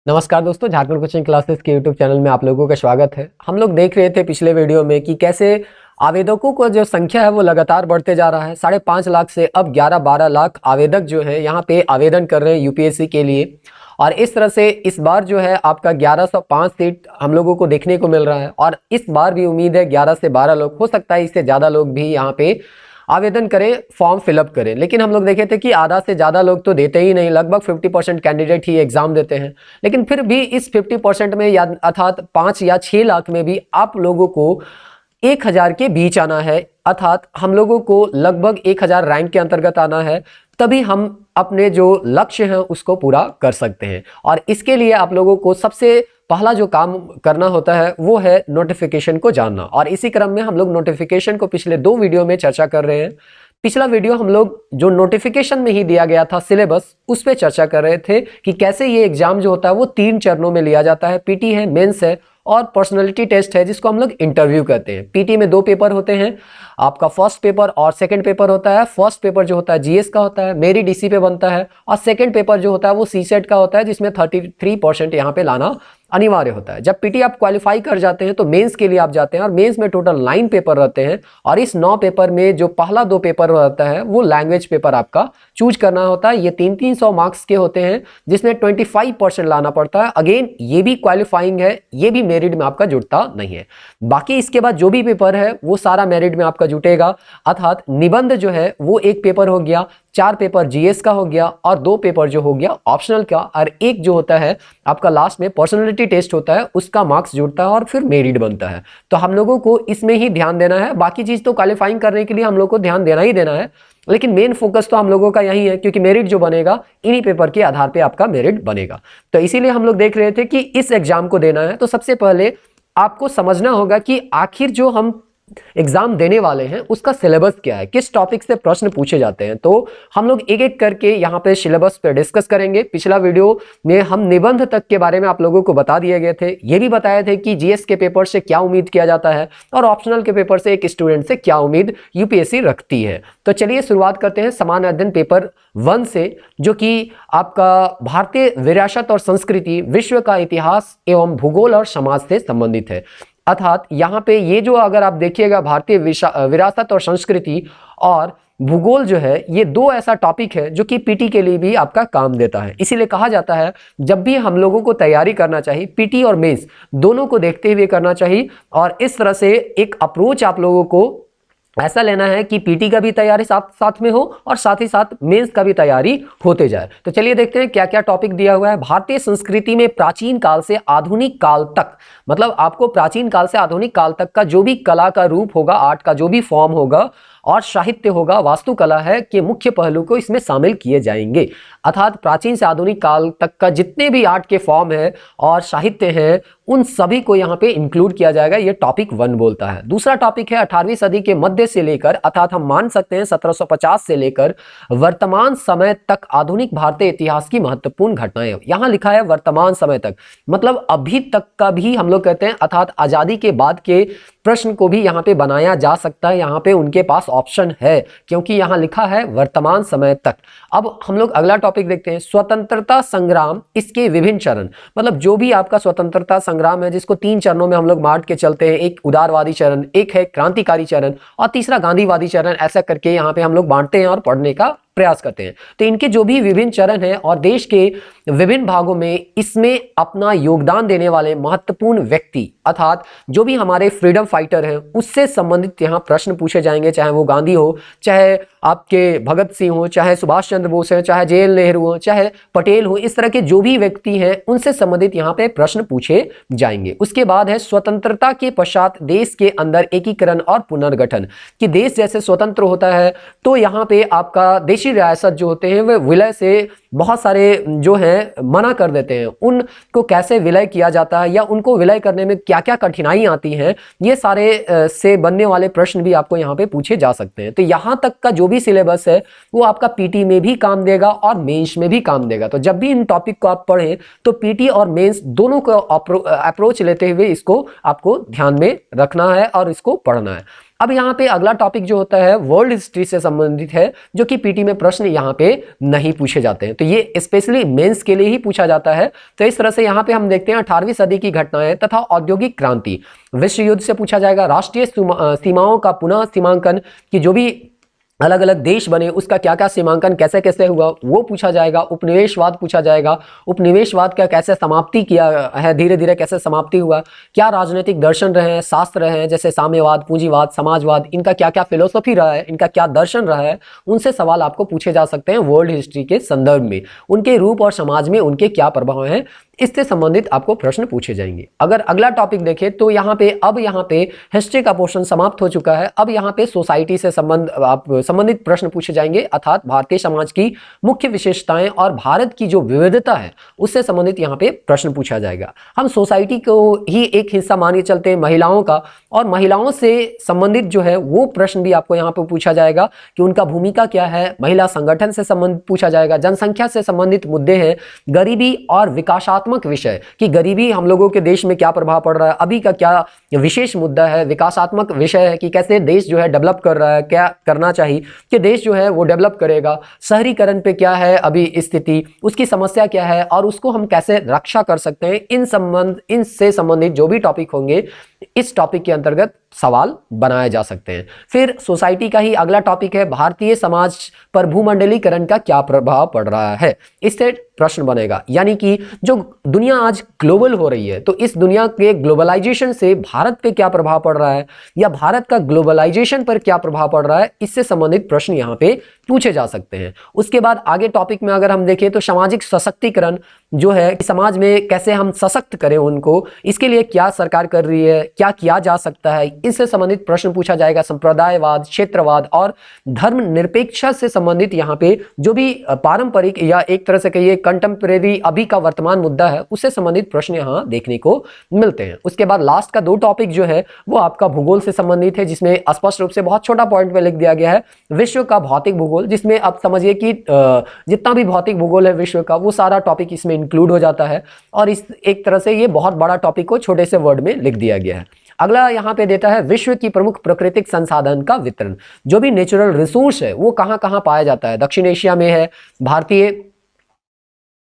नमस्कार दोस्तों, Jharkhand coaching classes के यूट्यूब चैनल में आप लोगों का स्वागत है। हम लोग देख रहे थे पिछले वीडियो में कि कैसे आवेदकों को जो संख्या है वो लगातार बढ़ते जा रहा है। 5.5 लाख से अब 11-12 लाख आवेदक जो है यहाँ पे आवेदन कर रहे हैं यूपीएससी के लिए। और इस तरह से इस बार जो है आपका 1105 सीट हम लोगों को देखने को मिल रहा है। और इस बार भी उम्मीद है 11 से 12 लोग, हो सकता है इससे ज़्यादा लोग भी यहाँ पे आवेदन करें, फॉर्म फिलअप करें। लेकिन हम लोग देखे थे कि आधा से ज़्यादा लोग तो देते ही नहीं, लगभग 50% कैंडिडेट ही एग्जाम देते हैं। लेकिन फिर भी इस 50% में या अर्थात 5 या 6 लाख में भी आप लोगों को 1000 के बीच आना है, अर्थात हम लोगों को लगभग 1000 रैंक के अंतर्गत आना है, तभी हम अपने जो लक्ष्य हैं उसको पूरा कर सकते हैं। और इसके लिए आप लोगों को सबसे पहला जो काम करना होता है वो है नोटिफिकेशन को जानना। और इसी क्रम में हम लोग नोटिफिकेशन को पिछले 2 वीडियो में चर्चा कर रहे हैं। पिछला वीडियो हम लोग जो नोटिफिकेशन में ही दिया गया था सिलेबस, उस पे चर्चा कर रहे थे कि कैसे ये एग्जाम जो होता है वो 3 चरणों में लिया जाता है। पीटी है, मेंस है और पर्सनालिटी टेस्ट है, जिसको हम लोग इंटरव्यू कहते हैं। पीटी में 2 पेपर होते हैं, आपका फर्स्ट पेपर और सेकंड पेपर होता है। फर्स्ट पेपर जो होता है जीएस का होता है, मेरी डीसी पे बनता है। और सेकंड पेपर जो होता है वो सीसेट का होता है, जिसमें 33% यहाँ पे लाना अनिवार्य होता है। जब पीटी आप क्वालिफाई कर जाते हैं तो मेंस के लिए आप जाते हैं, और मेंस में टोटल 9 पेपर रहते हैं। और इस 9 पेपर में जो पहला 2 पेपर रहता है वो लैंग्वेज पेपर आपका चूज करना होता है। ये 300 मार्क्स के होते हैं, जिसमें 25% लाना पड़ता है। अगेन ये भी क्वालिफाइंग है, ये भी मेरिट में आपका जुड़ता नहीं है। बाकी इसके बाद जो भी पेपर है वो सारा मेरिट में आपका जुटेगा। अर्थात निबंध जो है वो 1 पेपर हो गया, 4 पेपर जीएस का हो गया, और 2 पेपर जो हो गया ऑप्शनल का, और एक जो होता है आपका लास्ट में पर्सनालिटी टेस्ट होता है, उसका मार्क्स जुड़ता है और फिर मेरिट बनता है। तो हम लोगों को इसमें ही ध्यान देना है। बाकी चीज तो क्वालिफाइंग करने के लिए हम लोग को ध्यान देना ही देना है, लेकिन मेन फोकस तो हम लोगों का यही है, क्योंकि मेरिट जो बनेगा इन्हीं पेपर के आधार पे आपका मेरिट बनेगा। तो इसीलिए हम लोग देख रहे थे कि इस एग्जाम को देना है तो सबसे पहले आपको समझना होगा कि आखिर जो हम एग्जाम देने वाले हैं उसका सिलेबस क्या है, किस टॉपिक से प्रश्न पूछे जाते हैं। तो हम लोग एक एक करके यहाँ पे सिलेबस पे डिस्कस करेंगे। पिछला वीडियो में हम निबंध तक के बारे में आप लोगों को बता दिए गए थे। ये भी बताए थे कि जीएस के पेपर से क्या उम्मीद किया जाता है और ऑप्शनल के पेपर से एक स्टूडेंट से क्या उम्मीद यूपीएससी रखती है। तो चलिए शुरुआत करते हैं सामान्य अध्ययन पेपर 1 से, जो कि आपका भारतीय विरासत और संस्कृति, विश्व का इतिहास एवं भूगोल और समाज से संबंधित है। अर्थात यहाँ पे ये जो अगर आप देखिएगा भारतीय विरासत और संस्कृति और भूगोल जो है, ये 2 ऐसा टॉपिक है जो कि पीटी के लिए भी आपका काम देता है। इसीलिए कहा जाता है जब भी हम लोगों को तैयारी करना चाहिए, पीटी और मेंस दोनों को देखते हुए करना चाहिए। और इस तरह से एक अप्रोच आप लोगों को ऐसा लेना है कि पीटी का भी तैयारी साथ साथ में हो और साथ ही साथ मेंस का भी तैयारी होते जाए। तो चलिए देखते हैं क्या क्या टॉपिक दिया हुआ है। भारतीय संस्कृति में प्राचीन काल से आधुनिक काल तक, मतलब आपको प्राचीन काल से आधुनिक काल तक का जो भी कला का रूप होगा, आर्ट का जो भी फॉर्म होगा और साहित्य होगा, वास्तुकला है, के मुख्य पहलू को इसमें शामिल किए जाएंगे। अर्थात प्राचीन से आधुनिक काल तक का जितने भी आर्ट के फॉर्म है और साहित्य है, उन सभी को यहाँ पे इंक्लूड किया जाएगा। ये टॉपिक 1 बोलता है। दूसरा टॉपिक है 18वीं सदी के मध्य से लेकर, अर्थात हम मान सकते हैं 1750 से लेकर वर्तमान समय तक आधुनिक भारतीय इतिहास की महत्वपूर्ण घटनाएं। यहाँ लिखा है वर्तमान समय तक, मतलब अभी तक का भी हम लोग कहते हैं, अर्थात आजादी के बाद के प्रश्न को भी यहाँ पे बनाया जा सकता है। यहाँ पे उनके पास ऑप्शन है, क्योंकि यहाँ लिखा है वर्तमान समय तक। अब हम लोग अगला टॉपिक देखते हैं, स्वतंत्रता संग्राम, इसके विभिन्न चरण। मतलब जो भी आपका स्वतंत्रता संग्राम है, जिसको 3 चरणों में हम लोग बांट के चलते हैं, एक उदारवादी चरण, एक है क्रांतिकारी चरण और तीसरा गांधीवादी चरण, ऐसा करके यहाँ पे हम लोग बांटते हैं और पढ़ने का प्रयास करते हैं। तो इनके जो भी विभिन्न चरण हैं और देश के विभिन्न भागों में इसमें अपना योगदान देने वाले महत्वपूर्ण व्यक्ति, अर्थात जो भी हमारे फ्रीडम फाइटर हैं, उससे संबंधित यहाँ प्रश्न पूछे जाएंगे। चाहे वो गांधी हो, चाहे आपके भगत सिंह हो, चाहे सुभाष चंद्र बोस है, चाहे जेएल नेहरू हो, चाहे पटेल हो, इस तरह के जो भी व्यक्ति हैं उनसे संबंधित यहाँ पे प्रश्न पूछे जाएंगे। उसके बाद है स्वतंत्रता के पश्चात देश के अंदर एकीकरण और पुनर्गठन, कि देश जैसे स्वतंत्र होता है तो यहाँ पे आपका देशी रियासत जो होते हैं वे विलय से बहुत सारे जो हैं मना कर देते हैं। उनको कैसे विलय किया जाता है या उनको विलय करने में क्या क्या कठिनाई आती हैं, ये सारे से बनने वाले प्रश्न भी आपको यहाँ पे पूछे जा सकते हैं। तो यहाँ तक का जो भी सिलेबस है वो आपका पीटी में भी काम देगा और मेंस में भी काम देगा। तो जब भी इन टॉपिक को आप पढ़ें तो पीटी और मेंस दोनों को अप्रोच लेते हुए इसको आपको ध्यान में रखना है और इसको पढ़ना है। अब यहाँ पे अगला टॉपिक जो होता है वर्ल्ड हिस्ट्री से संबंधित है, जो कि पीटी में प्रश्न यहाँ पे नहीं पूछे जाते हैं, तो ये स्पेशली मेंस के लिए ही पूछा जाता है। तो इस तरह से यहाँ पे हम देखते हैं 18वीं सदी की घटनाएं तथा औद्योगिक क्रांति, विश्व युद्ध से पूछा जाएगा, राष्ट्रीय सीमाओं का पुनः सीमांकन की जो भी अलग अलग देश बने उसका क्या क्या सीमांकन कैसे कैसे हुआ वो पूछा जाएगा, उपनिवेशवाद पूछा जाएगा, उपनिवेशवाद का कैसे समाप्ति किया है, धीरे धीरे कैसे समाप्ति हुआ, क्या राजनीतिक दर्शन रहे हैं, शास्त्र रहे हैं जैसे साम्यवाद, पूंजीवाद, समाजवाद, इनका क्या क्या फिलोसफी रहा है, इनका क्या दर्शन रहा है, उनसे सवाल आपको पूछे जा सकते हैं वर्ल्ड हिस्ट्री के संदर्भ में, उनके रूप और समाज में उनके क्या प्रभाव हैं, इससे संबंधित आपको प्रश्न पूछे जाएंगे। अगर अगला टॉपिक देखें तो यहाँ पे हिस्ट्री का पोर्शन समाप्त हो चुका है। अब यहाँ पे सोसाइटी से संबंधित प्रश्न पूछे जाएंगे, अर्थात भारतीय समाज की मुख्य विशेषताएं और भारत की जो विविधता है उससे संबंधित यहाँ पे प्रश्न पूछा जाएगा। हम सोसाइटी को ही एक हिस्सा मान के चलते हैं महिलाओं का, और महिलाओं से संबंधित जो है वो प्रश्न भी आपको यहाँ पे पूछा जाएगा कि उनका भूमिका क्या है, महिला संगठन से संबंधित पूछा जाएगा, जनसंख्या से संबंधित मुद्दे हैं, गरीबी और विकासात्मक विषय कि गरीबी हम लोगों के देश में क्या प्रभाव पड़ रहा है, अभी का क्या विशेष मुद्दा है, विकासात्मक विषय है कि कैसे देश जो है डेवलप कर रहा है, क्या करना चाहिए कि देश जो है वो डेवलप करेगा, शहरीकरण पे क्या है अभी स्थिति, उसकी समस्या क्या है और उसको हम कैसे रक्षा कर सकते हैं, इनसे संबंधित जो भी टॉपिक होंगे इस टॉपिक के अंतर्गत सवाल बनाए जा सकते हैं। फिर सोसाइटी का ही अगला टॉपिक है भारतीय समाज पर भूमंडलीकरण का क्या प्रभाव पड़ रहा है, इससे प्रश्न बनेगा। यानी कि जो दुनिया आज ग्लोबल हो रही है तो इस दुनिया के ग्लोबलाइजेशन से भारत पे क्या प्रभाव पड़ रहा है या भारत का ग्लोबलाइजेशन पर क्या प्रभाव पड़ रहा है, इससे संबंधित प्रश्न यहाँ पे पूछे जा सकते हैं। उसके बाद आगे टॉपिक में अगर हम देखें तो सामाजिक सशक्तिकरण जो है, समाज में कैसे हम सशक्त करें उनको, इसके लिए क्या सरकार कर रही है, क्या किया जा सकता है, इससे संबंधित प्रश्न पूछा जाएगा। संप्रदायवाद, क्षेत्रवाद और धर्म निरपेक्षता से संबंधित यहाँ पे जो भी पारंपरिक या एक तरह से कहिए कंटेम्परेरी अभी का वर्तमान मुद्दा है उससे संबंधित प्रश्न यहाँ देखने को मिलते हैं। उसके बाद लास्ट का 2 टॉपिक जो है वो आपका भूगोल से संबंधित है, जिसमें स्पष्ट रूप से बहुत छोटा पॉइंट में लिख दिया गया है विश्व का भौतिक भूगोल, जिसमें आप समझिए कि जितना भी भौतिक भूगोल है विश्व का वो सारा टॉपिक इसमें इंक्लूड हो जाता है, और इस एक तरह से ये बहुत बड़ा टॉपिक को छोटे से वर्ड में लिख दिया गया है। अगला यहाँ पे देता है विश्व की प्रमुख प्राकृतिक संसाधन का वितरण, जो भी नेचुरल रिसोर्स है वो कहाँ कहाँ पाया जाता है, दक्षिण एशिया में है,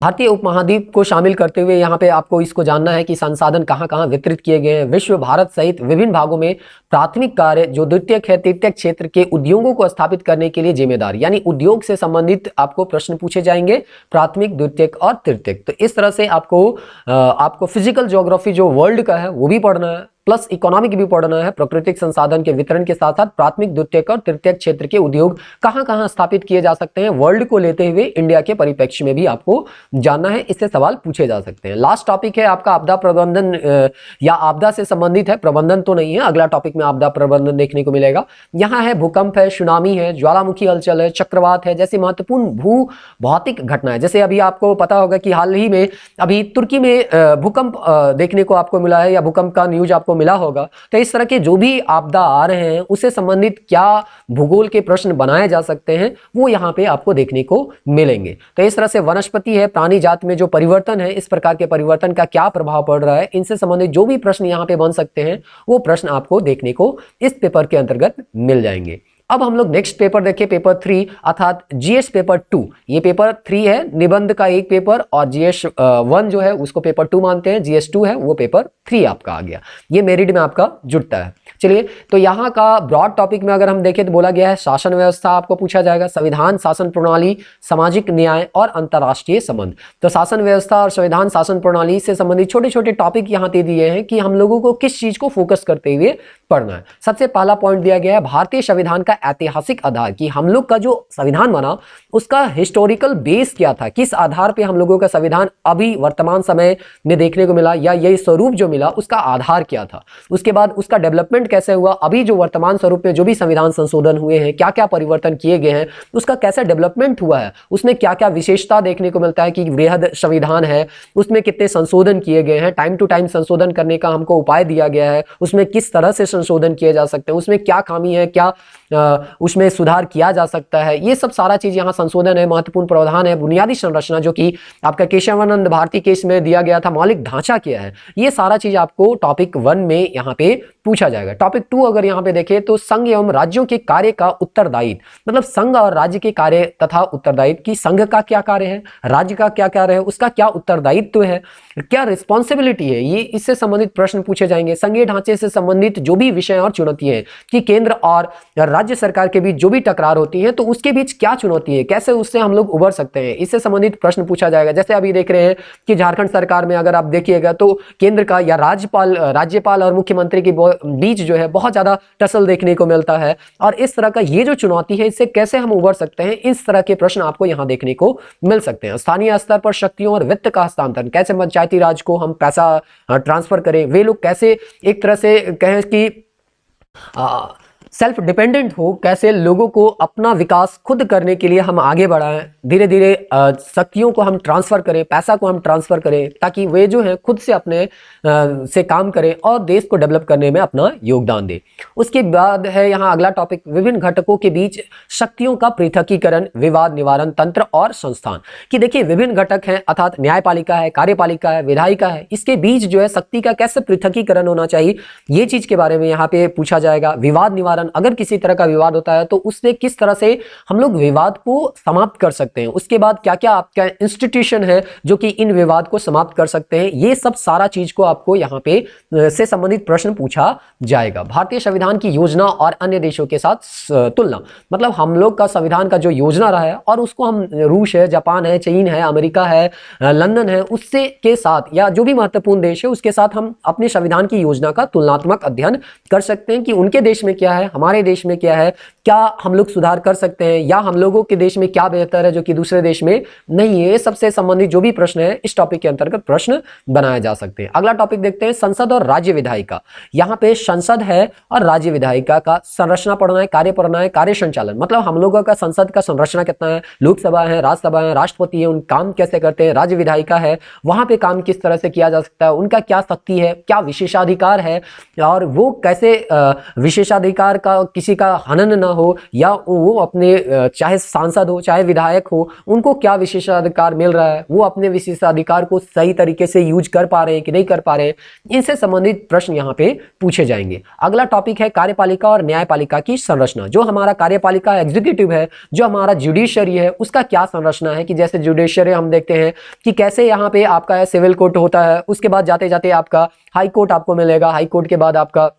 भारतीय उपमहाद्वीप को शामिल करते हुए यहाँ पे आपको इसको जानना है कि संसाधन कहाँ कहाँ वितरित किए गए हैं। विश्व भारत सहित विभिन्न भागों में प्राथमिक कार्य जो द्वितीयक है तृतीयक क्षेत्र के उद्योगों को स्थापित करने के लिए जिम्मेदार, यानी उद्योग से संबंधित आपको प्रश्न पूछे जाएंगे, प्राथमिक, द्वितीयक और तृतीयक। तो इस तरह से आपको फिजिकल ज्योग्राफी जो वर्ल्ड का है वो भी पढ़ना है, प्लस इकोनॉमिक भी पढ़ना है, प्राकृतिक संसाधन के वितरण के साथ साथ प्राथमिक, द्वितीयक और तृतीयक क्षेत्र के उद्योग कहां कहां स्थापित किए जा सकते हैं, वर्ल्ड को लेते हुए इंडिया के परिप्रेक्ष्य में भी आपको जानना है, इससे सवाल पूछे जा सकते हैं। लास्ट टॉपिक है आपका आपदा प्रबंधन या आपदा से संबंधित है, प्रबंधन तो नहीं है, अगला टॉपिक में आपदा प्रबंधन देखने को मिलेगा। यहाँ है भूकंप है, सुनामी है, ज्वालामुखी हलचल है, चक्रवात है, जैसे महत्वपूर्ण भू भौतिक घटनाएं। जैसे अभी आपको पता होगा कि हाल ही में अभी तुर्की में भूकंप देखने को आपको मिला है या भूकंप का न्यूज आपको मिला होगा। तो इस तरह के जो भी आपदा आ रहे हैं उससे संबंधित क्या भूगोल के प्रश्न बनाए जा सकते हैं वो यहाँ पे आपको देखने को मिलेंगे। तो इस तरह से वनस्पति है, प्राणी जात में जो परिवर्तन है, इस प्रकार के परिवर्तन का क्या प्रभाव पड़ रहा है, इनसे संबंधित जो भी प्रश्न यहाँ पे बन सकते हैं वो प्रश्न आपको देखने को इस पेपर के अंतर्गत मिल जाएंगे। अब हम लोग नेक्स्ट पेपर देखें, पेपर 3 अर्थात जीएस पेपर 2। ये पेपर 3 है, निबंध का एक पेपर, और जीएस 1 जो है उसको पेपर 2 मानते हैं, जीएस 2 है वो पेपर 3 आपका आ गया, ये मेरिट में आपका जुड़ता है। चलिए, तो यहाँ का ब्रॉड टॉपिक में अगर हम देखें तो बोला गया है शासन व्यवस्था आपको पूछा जाएगा, संविधान, शासन प्रणाली, सामाजिक न्याय और अंतर्राष्ट्रीय संबंध। तो शासन व्यवस्था और संविधान शासन प्रणाली से संबंधित छोटे छोटे टॉपिक यहाँ दे दिए हैं कि हम लोगों को किस चीज को फोकस करते हुए पढ़ना है। सबसे पहला पॉइंट दिया गया है भारतीय संविधान का ऐतिहासिक आधार, कि हम लोग का जो संविधान बना उसका हिस्टोरिकल बेस क्या था, किस आधार पे हम लोगों का संविधान अभी वर्तमान समय में देखने को मिला या यही स्वरूप जो मिला उसका आधार क्या था। उसके बाद उसका डेवलपमेंट कैसे हुआ, अभी जो वर्तमान स्वरूप में जो भी संविधान संशोधन हुए हैं, क्या क्या परिवर्तन किए गए हैं, उसका कैसा डेवलपमेंट हुआ है, उसमें क्या क्या विशेषता देखने को मिलता है कि वृहद संविधान है, उसमें कितने संशोधन किए गए हैं, टाइम टू टाइम संशोधन करने का हमको उपाय दिया गया है, उसमें किस तरह से संशोधन किए जा सकते हैं, उसमें क्या खामी है, क्या उसमें सुधार किया जा सकता है। ये सब सारा चीज यहाँ संशोधन है, महत्वपूर्ण प्रावधान है, बुनियादी संरचना जो कि आपका केशवानंद भारती केस में दिया गया था, मौलिक ढांचा क्या है, ये सारा चीज आपको टॉपिक 1 में यहाँ पे पूछा जाएगा। टॉपिक 2 अगर यहाँ पे देखें तो संघ एवं राज्यों के कार्य का उत्तरदायित्व, मतलब संघ और राज्य के कार्य तथा उत्तरदायित्व की संघ का क्या कार्य है, राज्य का क्या कार्य है, उसका क्या उत्तरदायित्व है, क्या रिस्पॉन्सिबिलिटी है, ये इससे संबंधित प्रश्न पूछे जाएंगे। संघीय ढांचे से संबंधित जो भी विषय और चुनौतियां हैं कि केंद्र और राज्य सरकार के बीच जो भी टकरार होती है तो उसके बीच क्या चुनौती है, कैसे उससे हम लोग उबर सकते हैं, इससे संबंधित प्रश्न पूछा जाएगा। जैसे अभी देख रहे हैं कि झारखंड सरकार में अगर आप देखिएगा तो केंद्र का या राज्यपाल और मुख्यमंत्री के बीच जो है बहुत ज्यादा टसल देखने को मिलता है, और इस तरह का ये जो चुनौती है इससे कैसे हम उबर सकते हैं, इस तरह के प्रश्न आपको यहां देखने को मिल सकते हैं। स्थानीय स्तर पर शक्तियों और वित्त का हस्तांतरण, कैसे पंचायती राज को हम पैसा ट्रांसफर करें, वे लोग कैसे एक तरह से कहें कि सेल्फ डिपेंडेंट हो, कैसे लोगों को अपना विकास खुद करने के लिए हम आगे बढ़ाएं, धीरे धीरे शक्तियों को हम ट्रांसफर करें, पैसा को हम ट्रांसफर करें, ताकि वे जो है खुद से अपने से काम करें और देश को डेवलप करने में अपना योगदान दें। उसके बाद है यहाँ अगला टॉपिक, विभिन्न घटकों के बीच शक्तियों का पृथकीकरण, विवाद निवारण तंत्र और संस्थान। कि देखिए विभिन्न घटक हैं, अर्थात न्यायपालिका है, कार्यपालिका है, विधायिका है, इसके बीच जो है शक्ति का कैसे पृथकीकरण होना चाहिए, ये चीज के बारे में यहाँ पे पूछा जाएगा। विवाद निवारण, अगर किसी तरह का विवाद होता है तो उससे किस तरह से हम लोग विवाद को समाप्त कर सकते हैं, उसके बाद क्या क्या आपका इंस्टीट्यूशन है जो कि इन विवाद को समाप्त कर सकते हैं, ये सब सारा चीज को आपको यहाँ पे से संबंधित प्रश्न पूछा जाएगा। भारतीय संविधान की योजना और अन्य देशों के साथ तुलना, मतलब हम लोग का संविधान का जो योजना रहा है और उसको हम रूस है, जापान है, चीन है, अमेरिका है, लंदन है, उससे के साथ या जो भी महत्वपूर्ण देश है उसके साथ हम अपने संविधान की योजना का तुलनात्मक अध्ययन कर सकते हैं कि उनके देश में क्या है, हमारे देश में क्या है, क्या हम लोग सुधार कर सकते हैं, या हम लोगों के देश में क्या बेहतर है जो कि दूसरे देश में नहीं है। सबसे संबंधित जो भी प्रश्न है इस टॉपिक के अंतर्गत प्रश्न बनाए जा सकते हैं। अगला टॉपिक देखते हैं, संसद और राज्य विधायिका। यहाँ पे संसद है और राज्य विधायिका का संरचना पढ़ना है, कार्य पढ़ना है, कार्य संचालन, मतलब हम लोगों का संसद का संरचना कितना है, लोकसभा है, राज्यसभा है, राष्ट्रपति है, उन काम कैसे करते हैं, राज्य विधायिका है वहां पे काम किस तरह से किया जा सकता है, उनका क्या शक्ति है, क्या विशेषाधिकार है, और वो कैसे विशेषाधिकार का किसी का हनन ना हो, या वो अपने चाहे सांसद हो चाहे विधायक हो उनको क्या विशेषाधिकार मिल रहा है, वो अपने विशेषाधिकार को सही तरीके से यूज कर पा रहे हैं कि नहीं कर पा रहे हैं, इनसे संबंधित प्रश्न यहाँ पे पूछे जाएंगे। अगला टॉपिक है कार्यपालिका और न्यायपालिका की संरचना। जो हमारा कार्यपालिका एग्जीक्यूटिव है, जो हमारा जुडिशरी है, उसका क्या संरचना है, कि जैसे जुडिशरी हम देखते हैं कि कैसे यहाँ पे आपका सिविल कोर्ट होता है, उसके बाद जाते जाते आपका हाई कोर्ट आपको मिलेगा, हाई कोर्ट के बाद आपका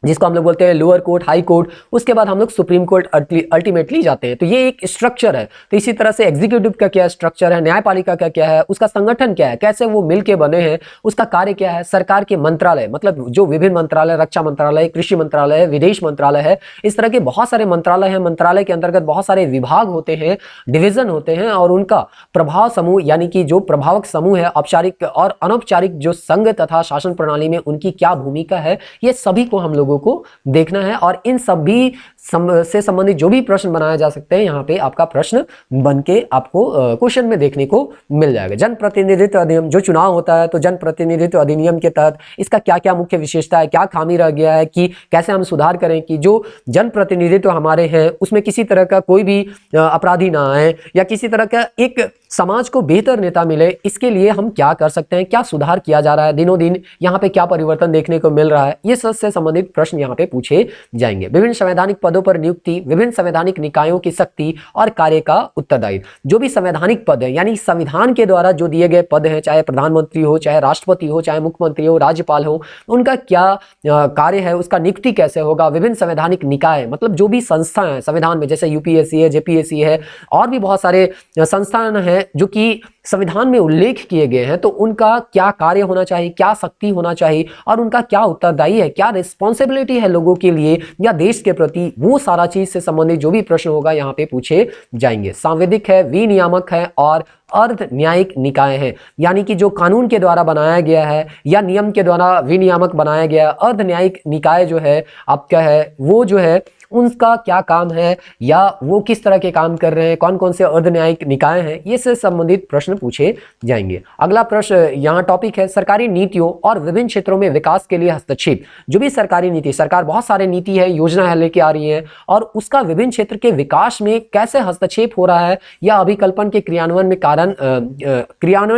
जिसको हम लोग बोलते हैं लोअर कोर्ट, हाई कोर्ट, उसके बाद हम लोग सुप्रीम कोर्ट अल्टीमेटली जाते हैं। तो ये एक स्ट्रक्चर है। तो इसी तरह से एग्जीक्यूटिव का क्या स्ट्रक्चर है, न्यायपालिका का क्या है, उसका संगठन क्या है, कैसे वो मिलके बने हैं, उसका कार्य क्या है, सरकार के मंत्रालय, मतलब जो विभिन्न मंत्रालय, रक्षा मंत्रालय, कृषि मंत्रालय है, विदेश मंत्रालय है, इस तरह के बहुत सारे मंत्रालय हैं। मंत्रालय के अंतर्गत बहुत सारे विभाग होते हैं, डिवीजन होते हैं, और उनका प्रभाव समूह यानी कि जो प्रभावक समूह है, औपचारिक और अनौपचारिक जो संघ तथा शासन प्रणाली में उनकी क्या भूमिका है, ये सभी को हम लोगों को देखना है। और इन सभी से संबंधित जो भी प्रश्न बनाए जा सकते हैं यहाँ पे आपका प्रश्न बन के आपको क्वेश्चन में देखने को मिल जाएगा। जन प्रतिनिधित्व अधिनियम, जो चुनाव होता है तो जन प्रतिनिधित्व अधिनियम के तहत इसका क्या क्या मुख्य विशेषता है, क्या खामी रह गया है, कि कैसे हम सुधार करें कि जो जन प्रतिनिधित्व हमारे हैं उसमें किसी तरह का कोई भी अपराधी ना आए, या किसी तरह का एक समाज को बेहतर नेता मिले, इसके लिए हम क्या कर सकते हैं, क्या सुधार किया जा रहा है, दिनों दिन यहाँ पे क्या परिवर्तन देखने को मिल रहा है, ये सबसे संबंधित प्रश्न यहाँ पे पूछे जाएंगे। विभिन्न संवैधानिक पदों पर नियुक्ति, विभिन्न संवैधानिक निकायों की शक्ति और कार्य का उत्तरदायित्व। जो भी संवैधानिक पद है यानी संविधान के द्वारा जो दिए गए पद हैं, चाहे प्रधानमंत्री हो, चाहे राष्ट्रपति हो, चाहे मुख्यमंत्री हो, राज्यपाल हो, उनका क्या कार्य है, उसका नियुक्ति कैसे होगा। विभिन्न संवैधानिक निकाय मतलब जो भी संस्था है संविधान में, जैसे यूपीएससी है, जेपीएससी है, और भी बहुत सारे संस्थान हैं जो कि संविधान में उल्लेख किए गए हैं, तो उनका क्या कार्य होना चाहिए, क्या शक्ति होना चाहिए, और उनका क्या उत्तरदायी है, क्या रिस्पॉन्सिबिलिटी है लोगों के लिए या देश के प्रति, वो सारा चीज से संबंधित जो भी प्रश्न होगा यहाँ पे पूछे जाएंगे। सांविधिक है, विनियामक है और अर्ध न्यायिक निकाय है, यानी कि जो कानून के द्वारा बनाया गया है या नियम के द्वारा विनियामक बनाया गया। अर्ध न्यायिक निकाय जो है आपका है वो जो है उनका क्या काम है या वो किस तरह के काम कर रहे हैं, कौन कौन से अर्धन्यायिक निकाय हैं, ये से संबंधित प्रश्न पूछे जाएंगे। अगला प्रश्न यहाँ टॉपिक है सरकारी नीतियों और विभिन्न क्षेत्रों में विकास के लिए हस्तक्षेप। जो भी सरकारी नीति, सरकार बहुत सारे नीति है, योजना है लेके आ रही है और उसका विभिन्न क्षेत्र के विकास में कैसे हस्तक्षेप हो रहा है या अभिकल्पन के क्रियान्वयन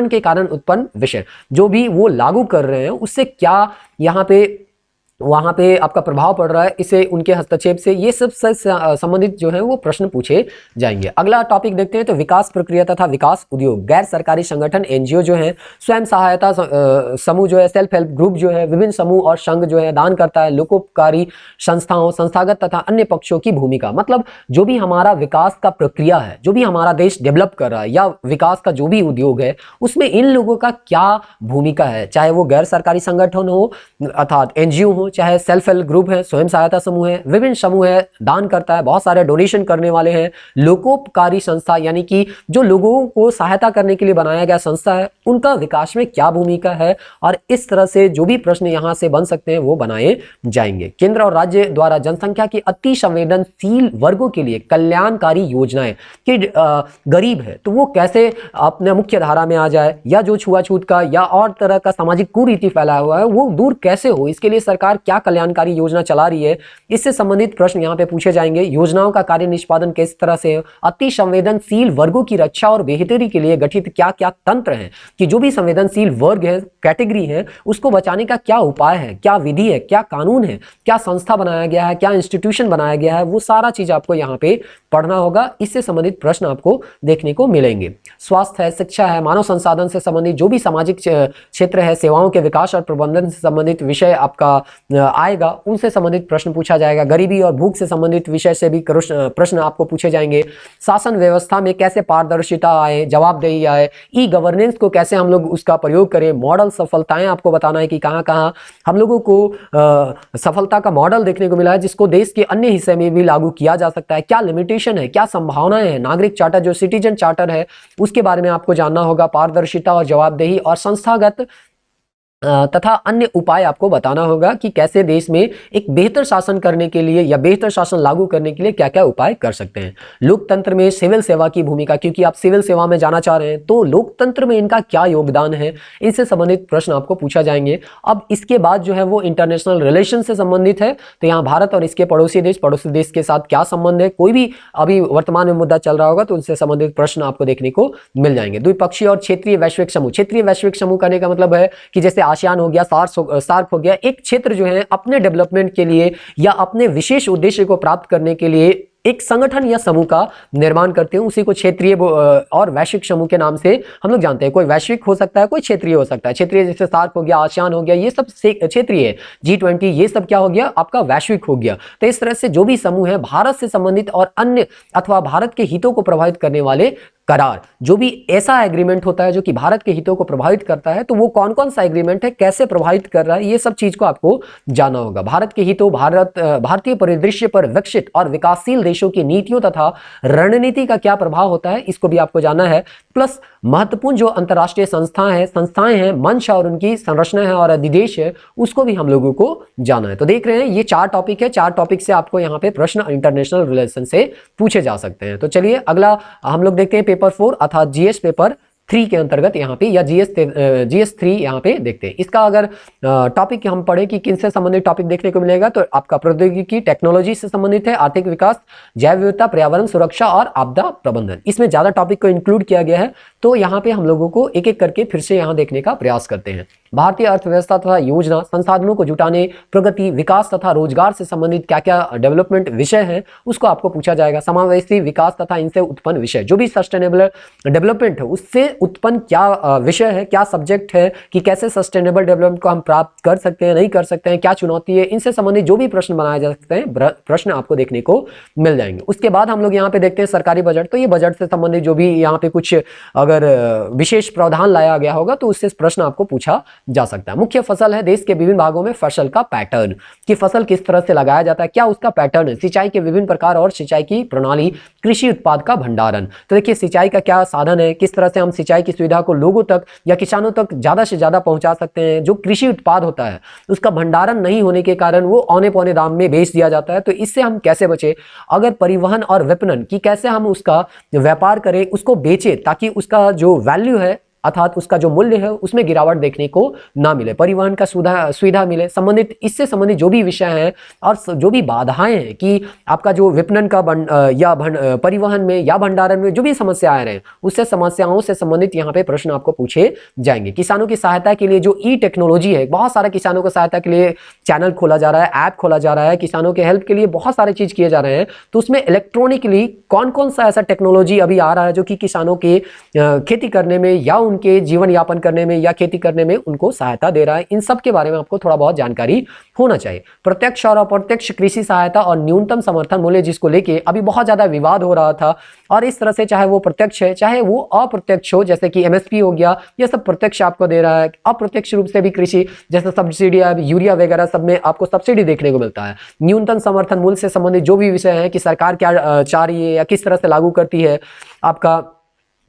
के कारण उत्पन्न विषय जो भी वो लागू कर रहे हैं उससे क्या यहाँ पे वहां पे आपका प्रभाव पड़ रहा है, इसे उनके हस्तक्षेप से, ये सब से संबंधित जो है वो प्रश्न पूछे जाएंगे। अगला टॉपिक देखते हैं तो विकास प्रक्रिया तथा विकास उद्योग। गैर सरकारी संगठन एनजीओ जो है, स्वयं सहायता समूह जो है, सेल्फ हेल्प ग्रुप जो है, विभिन्न समूह और संघ जो है दान करता है, लोकोपकारी संस्थाओं, संस्थागत तथा अन्य पक्षों की भूमिका। मतलब जो भी हमारा विकास का प्रक्रिया है, जो भी हमारा देश डेवलप कर रहा है या विकास का जो भी उद्योग है उसमें इन लोगों का क्या भूमिका है, चाहे वो गैर सरकारी संगठन हो अर्थात एनजीओ हो, चाहे सेल्फ हेल्प ग्रुप है, स्वयं सहायता समूह है, विभिन्न समूह है, दान करता है, बहुत सारे डोनेशन करने वाले हैं, लोकोपकारी संस्था यानी कि जो लोगों को सहायता करने के लिए बनाया गया संस्था है, उनका विकास में क्या भूमिका है, और इस तरह से जो भी प्रश्न यहां से बन सकते हैं वो बनाए जाएंगे। केंद्र और राज्य द्वारा जनसंख्या की अति संवेदनशील वर्गों के लिए कल्याणकारी योजनाएं कि गरीब है तो वो कैसे अपने मुख्य धारा में आ जाए, या जो छुआछूत का या और तरह का सामाजिक कुरीति फैलाया हुआ है वो दूर कैसे हो, इसके लिए सरकार क्या कल्याणकारी योजना चला रही है, इससे संबंधित प्रश्न यहां पे पूछे जाएंगे। योजनाओं का कार्य निष्पादन किस तरह से, अति संवेदनशील वर्गों की रक्षा और बेहतरी के लिए गठित क्या क्या तंत्र हैं, कि जो भी संवेदनशील वर्ग है, कैटेगरी है, उसको बचाने का क्या उपाय है, क्या विधि है, क्या कानून है, क्या संस्था बनाया गया है, क्या इंस्टीट्यूशन बनाया गया है, वो सारा चीज आपको यहाँ पे पढ़ना होगा। इससे संबंधित प्रश्न आपको देखने को मिलेंगे। स्वास्थ्य है, शिक्षा है, मानव संसाधन से संबंधित जो भी सामाजिक क्षेत्र है, सेवाओं के विकास और प्रबंधन से संबंधित विषय आपका आएगा, उनसे संबंधित प्रश्न पूछा जाएगा। गरीबी और भूख से संबंधित विषय से भी प्रश्न आपको पूछे जाएंगे। शासन व्यवस्था में कैसे पारदर्शिता आए, जवाबदेही आए, ई गवर्नेंस को कैसे हम लोग उसका प्रयोग करें, मॉडल सफलताएं आपको बताना है कि कहां कहां हम लोगों को सफलता का मॉडल देखने को मिला है जिसको देश के अन्य हिस्से में भी लागू किया जा सकता है, क्या लिमिटेशन है, क्या संभावनाएं हैं। नागरिक चार्टर जो सिटीजन चार्टर है उसके बारे में आपको जानना होगा। पारदर्शिता और जवाबदेही और संस्थागत तथा अन्य उपाय आपको बताना होगा कि कैसे देश में एक बेहतर शासन करने के लिए या बेहतर शासन लागू करने के लिए क्या क्या उपाय कर सकते हैं। लोकतंत्र में सिविल सेवा की भूमिका, क्योंकि आप सिविल सेवा में जाना चाह रहे हैं तो लोकतंत्र में इनका क्या योगदान है, इनसे संबंधित प्रश्न आपको पूछा जाएंगे। अब इसके बाद जो है वो इंटरनेशनल रिलेशन से संबंधित है, तो यहाँ भारत और इसके पड़ोसी देश के साथ क्या संबंध है, कोई भी अभी वर्तमान में मुद्दा चल रहा होगा तो उनसे संबंधित प्रश्न आपको देखने को मिल जाएंगे। द्विपक्षीय और क्षेत्रीय वैश्विक समूह। क्षेत्रीय वैश्विक समूह कहने का मतलब है कि जैसे आसियान हो गया, सार्क हो गया, एक क्षेत्र जो है अपने डेवलपमेंट के लिए या अपने विशेष उद्देश्य को प्राप्त करने के लिए एक संगठन या समूह का निर्माण करते हैं, उसी को क्षेत्रीय और वैश्विक समूह के नाम से हम लोग जानते हैं। कोई वैश्विक हो सकता है, कोई क्षेत्रीय हो सकता है। क्षेत्रीय जैसे सार्क हो गया, आसियान हो गया, ये सब क्षेत्रीय है। G20 ये सब क्या हो गया, आपका वैश्विक हो गया। तो इस तरह से जो भी समूह है भारत से संबंधित और अन्य अथवा भारत के हितों को प्रभावित करने वाले करार, जो भी ऐसा एग्रीमेंट होता है जो कि भारत के हितों को प्रभावित करता है, तो वो कौन कौन सा एग्रीमेंट है, कैसे प्रभावित कर रहा है, ये सब चीज को आपको जानना होगा। भारत के हितों, भारतीय परिदृश्य पर विकसित और विकासशील देशों की नीतियों तथा रणनीति का क्या प्रभाव होता है, इसको भी आपको जानना है। प्लस महत्वपूर्ण जो अंतर्राष्ट्रीय संस्थाएं हैं, मंच और उनकी संरचना है और अधिदेश है, उसको भी हम लोगों को जाना है। तो देख रहे हैं ये 4 टॉपिक है, 4 टॉपिक से आपको यहाँ पे प्रश्न इंटरनेशनल रिलेशन से पूछे जा सकते हैं। तो चलिए अगला हम लोग देखते हैं पेपर 4 अर्थात जीएस पेपर 3 के अंतर्गत यहाँ पे, या जीएस 3 यहाँ पे देखते हैं। इसका अगर टॉपिक हम पढ़े कि किनसे संबंधित टॉपिक देखने को मिलेगा, तो आपका प्रौद्योगिकी टेक्नोलॉजी से संबंधित है, आर्थिक विकास, जैव विविधता, पर्यावरण सुरक्षा और आपदा प्रबंधन। इसमें ज्यादा टॉपिक को इंक्लूड किया गया है, तो यहाँ पे हम लोगों को एक एक करके फिर से यहाँ देखने का प्रयास करते हैं। भारतीय अर्थव्यवस्था तथा योजना, संसाधनों को जुटाने, प्रगति, विकास तथा रोजगार से संबंधित क्या क्या डेवलपमेंट विषय है उसको आपको पूछा जाएगा। समावेशी विकास तथा इनसे उत्पन्न विषय, जो भी सस्टेनेबल डेवलपमेंट है उससे उत्पन्न क्या विषय है, क्या सब्जेक्ट है, कि कैसे सस्टेनेबल डेवलपमेंट को हम प्राप्त कर सकते हैं, नहीं कर सकते हैं, क्या चुनौती है, इनसे संबंधित जो भी प्रश्न बनाए जा सकते हैं प्रश्न आपको देखने को मिल जाएंगे। उसके बाद हम लोग यहाँ पे देखते हैं सरकारी बजट। तो ये बजट से संबंधित जो भी यहाँ पे कुछ अगर विशेष प्रावधान लाया गया होगा तो उससे प्रश्न आपको पूछा जा सकता है। मुख्य फसल है, देश के विभिन्न भागों में फसल का पैटर्न, कि फसल किस तरह से लगाया जाता है, क्या उसका पैटर्न है। सिंचाई के विभिन्न प्रकार और सिंचाई की प्रणाली, कृषि उत्पाद का भंडारण। तो देखिए सिंचाई का क्या साधन है, किस तरह से हम सिंचाई की सुविधा को लोगों तक या किसानों तक ज़्यादा से ज़्यादा पहुंचा सकते हैं। जो कृषि उत्पाद होता है उसका भंडारण नहीं होने के कारण वो औने पौने दाम में बेच दिया जाता है, तो इससे हम कैसे बचे? अगर परिवहन और विपणन की कैसे हम उसका व्यापार करें, उसको बेचें, ताकि उसका जो वैल्यू है अर्थात उसका जो मूल्य है उसमें गिरावट देखने को ना मिले, परिवहन का सुविधा मिले। संबंधित इससे संबंधित जो भी विषय हैं और जो भी बाधाएं हैं कि आपका जो विपणन का परिवहन में या भंडारण में जो भी समस्याएं रहे, उससे समस्याओं से संबंधित यहाँ पे प्रश्न आपको पूछे जाएंगे। किसानों की सहायता के लिए जो ई टेक्नोलॉजी है, बहुत सारे किसानों को सहायता के लिए चैनल खोला जा रहा है, ऐप खोला जा रहा है, किसानों के हेल्प के लिए बहुत सारे चीज किए जा रहे हैं। तो उसमें इलेक्ट्रॉनिकली कौन कौन सा ऐसा टेक्नोलॉजी अभी आ रहा है जो कि किसानों के खेती करने में या उनके जीवन यापन करने में या खेती करने में उनको सहायता दे रहा है, इन सब के बारे में आपको थोड़ा बहुत जानकारी होना चाहिए। प्रत्यक्ष और अप्रत्यक्ष कृषि सहायता और न्यूनतम समर्थन मूल्य, जिसको लेके अभी बहुत ज्यादा विवाद हो रहा था, और इस तरह से चाहे वो प्रत्यक्ष है चाहे वो अप्रत्यक्ष हो, जैसे कि एमएसपी हो गया, ये सब प्रत्यक्ष आपको दे रहा है। अप्रत्यक्ष रूप से भी कृषि जैसे सब्सिडी, यूरिया वगैरह सब में आपको सब्सिडी देखने को मिलता है। न्यूनतम समर्थन मूल्य से संबंधित जो भी विषय है कि सरकार क्या चाह रही है या किस तरह से लागू करती है, आपका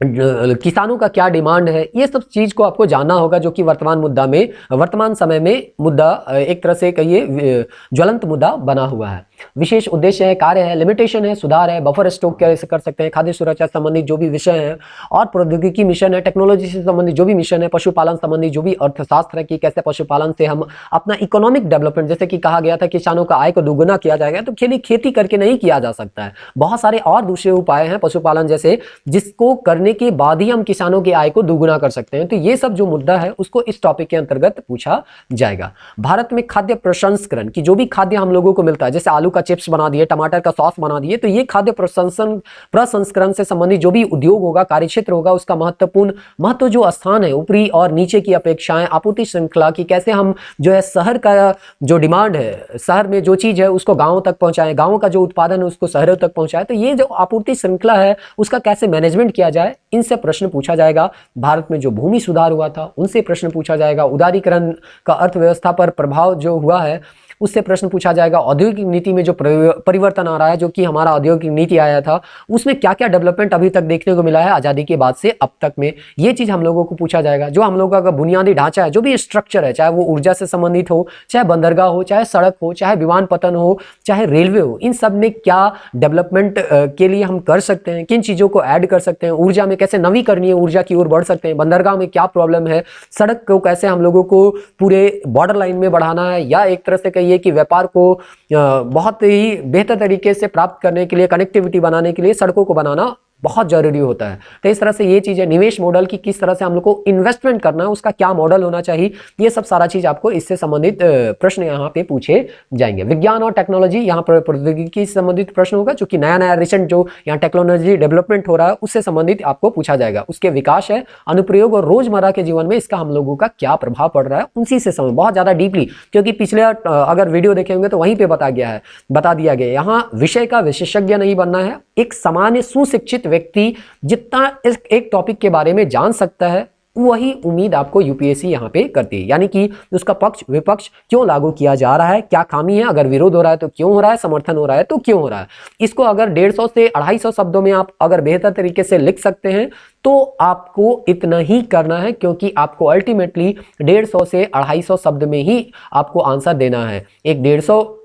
किसानों का क्या डिमांड है, ये सब चीज को आपको जानना होगा, जो कि वर्तमान समय में मुद्दा एक तरह से कहिए ज्वलंत मुद्दा बना हुआ है। विशेष उद्देश्य है, कार्य है, लिमिटेशन है, सुधार है, बफर स्टॉक कैसे कर सकते हैं, खाद्य सुरक्षा संबंधित जो भी विषय है, और प्रौद्योगिकी मिशन है, टेक्नोलॉजी से संबंधित जो भी मिशन है, पशुपालन संबंधी जो भी अर्थशास्त्र है कि कैसे पशुपालन से हम अपना इकोनॉमिक डेवलपमेंट, जैसे कि कहा गया था किसानों का आय को दुगुना किया जाएगा, तो खेती करके नहीं किया जा सकता है। बहुत सारे और दूसरे उपाय हैं पशुपालन जैसे, जिसको करने के बाद ही हम किसानों की आय को दुगुना कर सकते हैं। तो ये सब जो मुद्दा है उसको इस टॉपिक के अंतर्गत पूछा जाएगा। भारत में खाद्य प्रसंस्करण की जो भी खाद्य हम लोगों को मिलता है, जैसे आलू का चिप्स बना दिए, टमाटर का सॉस बना दिए, तो ये खाद्य प्रसंस्करण से संबंधित जो भी उद्योग होगा, कार्यक्षेत्र होगा, उसका महत्व जो स्थान है ऊपरी और नीचे की अपेक्षाएं, आपूर्ति श्रृंखला की कैसे हम जो है शहर का जो डिमांड है, शहर में जो चीज है उसको गांवों तक पहुंचाएं, गांवों का जो उत्पादन है उसको शहरों तक पहुंचाएं। तो ये जो आपूर्ति श्रृंखला है उसका कैसे मैनेजमेंट किया जाए, इनसे प्रश्न पूछा जाएगा। भारत में जो भूमि सुधार हुआ था उनसे प्रश्न पूछा जाएगा। उदारीकरण का अर्थव्यवस्था पर प्रभाव जो हुआ है उससे प्रश्न पूछा जाएगा। औद्योगिक नीति में जो परिवर्तन आ रहा है, जो कि हमारा औद्योगिक नीति आया था, उसमें क्या क्या डेवलपमेंट अभी तक देखने को मिला है आज़ादी के बाद से अब तक में, ये चीज़ हम लोगों को पूछा जाएगा। जो हम लोगों का बुनियादी ढांचा है, जो भी स्ट्रक्चर है, चाहे वो ऊर्जा से संबंधित हो, चाहे बंदरगाह हो, चाहे सड़क हो, चाहे विमानपत्तन हो, चाहे रेलवे हो, इन सब में क्या डेवलपमेंट के लिए हम कर सकते हैं, किन चीज़ों को ऐड कर सकते हैं, ऊर्जा में कैसे नवीकरणीय ऊर्जा की ओर बढ़ सकते हैं, बंदरगाह में क्या प्रॉब्लम है, सड़क को कैसे हम लोगों को पूरे बॉर्डर लाइन में बढ़ाना है, या एक तरह से कहिए कि व्यापार को बहुत ही बेहतर तरीके से प्राप्त करने के लिए, कनेक्टिविटी बनाने के लिए सड़कों को बनाना बहुत जरूरी होता है। तो इस तरह से ये चीज़ है। निवेश मॉडल की किस तरह से हम लोग को इन्वेस्टमेंट करना है, उसका क्या मॉडल होना चाहिए, ये सब सारा चीज़ आपको इससे संबंधित प्रश्न यहाँ पे पूछे जाएंगे। विज्ञान और टेक्नोलॉजी, यहाँ पर प्रौद्योगिकी से संबंधित प्रश्न होगा, क्योंकि नया नया रिसेंट जो यहाँ टेक्नोलॉजी डेवलपमेंट हो रहा है उससे संबंधित आपको पूछा जाएगा। उसके विकास है, अनुप्रयोग और रोजमर्रा के जीवन में इसका हम लोगों का क्या प्रभाव पड़ रहा है, उसी से समझ बहुत ज़्यादा डीपली, क्योंकि पिछले अगर वीडियो देखे होंगे तो वहीं पर बता दिया गया। यहाँ विषय का विशेषज्ञ नहीं बनना है, एक सामान्य सुशिक्षित व्यक्ति जितना इस एक टॉपिक के बारे में जान सकता है, वही उम्मीद आपको यूपीएससी यहाँ पे करती है। यानी कि उसका पक्ष विपक्ष क्यों लागू किया जा रहा है, क्या खामी है, अगर विरोध हो रहा है तो क्यों हो रहा है, समर्थन हो रहा है तो क्यों हो रहा है। इसको अगर 150 से 250 शब्दों में आप अगर बेहतर तरीके से लिख सकते हैं तो आपको इतना ही करना है, क्योंकि आपको अल्टीमेटली 150 से 250 शब्द में ही आपको आंसर देना है। एक 150